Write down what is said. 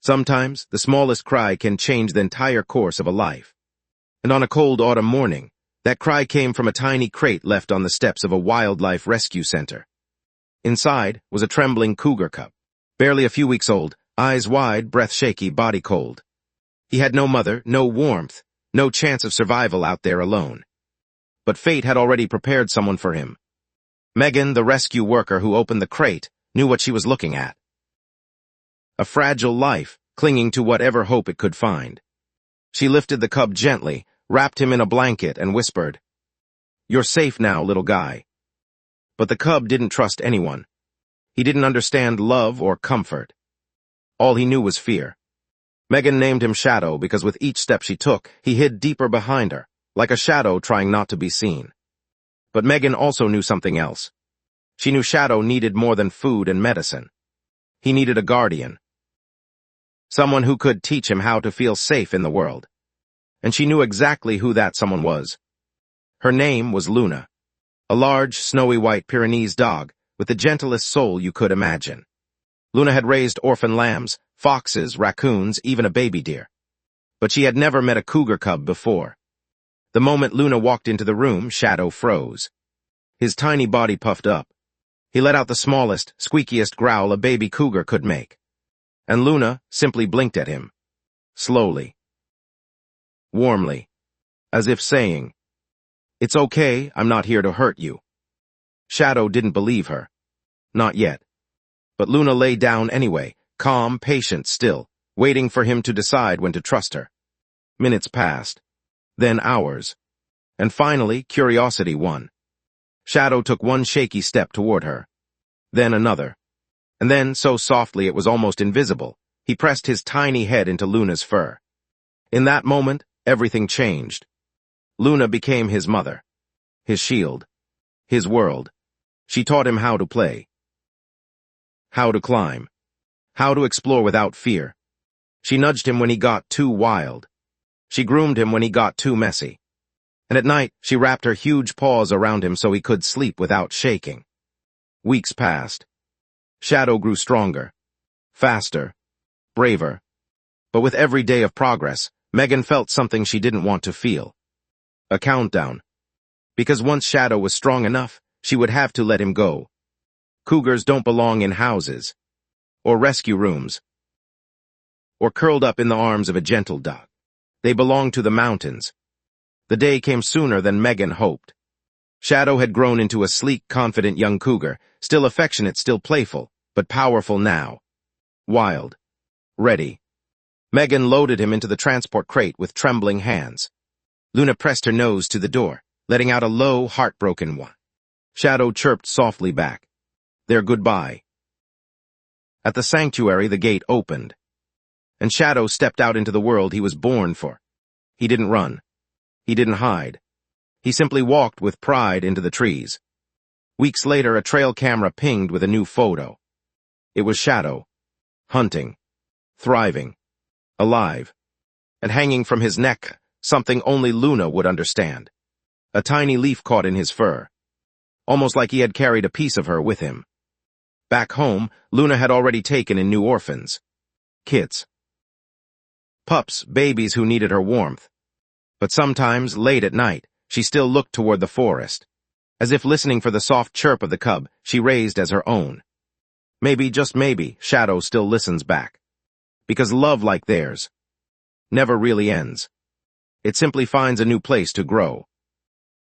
Sometimes, the smallest cry can change the entire course of a life. And on a cold autumn morning, that cry came from a tiny crate left on the steps of a wildlife rescue center. Inside was a trembling cougar cub, barely a few weeks old, eyes wide, breath shaky, body cold. He had no mother, no warmth, no chance of survival out there alone. But fate had already prepared someone for him. Megan, the rescue worker who opened the crate, knew what she was looking at. A fragile life, clinging to whatever hope it could find. She lifted the cub gently, wrapped him in a blanket, and whispered, "You're safe now, little guy." But the cub didn't trust anyone. He didn't understand love or comfort. All he knew was fear. Megan named him Shadow because with each step she took, he hid deeper behind her, like a shadow trying not to be seen. But Megan also knew something else. She knew Shadow needed more than food and medicine. He needed a guardian. Someone who could teach him how to feel safe in the world. And she knew exactly who that someone was. Her name was Luna, a large, snowy white Pyrenees dog with the gentlest soul you could imagine. Luna had raised orphan lambs, foxes, raccoons, even a baby deer. But she had never met a cougar cub before. The moment Luna walked into the room, Shadow froze. His tiny body puffed up. He let out the smallest, squeakiest growl a baby cougar could make. And Luna simply blinked at him. Slowly. Warmly. As if saying, "It's okay, I'm not here to hurt you." Shadow didn't believe her. Not yet. But Luna lay down anyway, calm, patient still, waiting for him to decide when to trust her. Minutes passed. Then hours. And finally, curiosity won. Shadow took one shaky step toward her. Then another. And then, so softly it was almost invisible, he pressed his tiny head into Luna's fur. In that moment, everything changed. Luna became his mother. His shield. His world. She taught him how to play. How to climb. How to explore without fear. She nudged him when he got too wild. She groomed him when he got too messy. And at night, she wrapped her huge paws around him so he could sleep without shaking. Weeks passed. Shadow grew stronger, faster, braver. But with every day of progress, Megan felt something she didn't want to feel. A countdown. Because once Shadow was strong enough, she would have to let him go. Cougars don't belong in houses, or rescue rooms, or curled up in the arms of a gentle dog. They belong to the mountains. The day came sooner than Megan hoped. Shadow had grown into a sleek, confident young cougar, still affectionate, still playful, but powerful now. Wild. Ready. Megan loaded him into the transport crate with trembling hands. Luna pressed her nose to the door, letting out a low, heartbroken whine. Shadow chirped softly back. Their goodbye. At the sanctuary, the gate opened, and Shadow stepped out into the world he was born for. He didn't run. He didn't hide. He simply walked with pride into the trees. Weeks later, a trail camera pinged with a new photo. It was Shadow, hunting, thriving, alive, and hanging from his neck, something only Luna would understand. A tiny leaf caught in his fur, almost like he had carried a piece of her with him. Back home, Luna had already taken in new orphans. Kits. Pups, babies who needed her warmth. But sometimes, late at night, she still looked toward the forest. As if listening for the soft chirp of the cub she raised as her own. Maybe, just maybe, Shadow still listens back. Because love like theirs never really ends. It simply finds a new place to grow.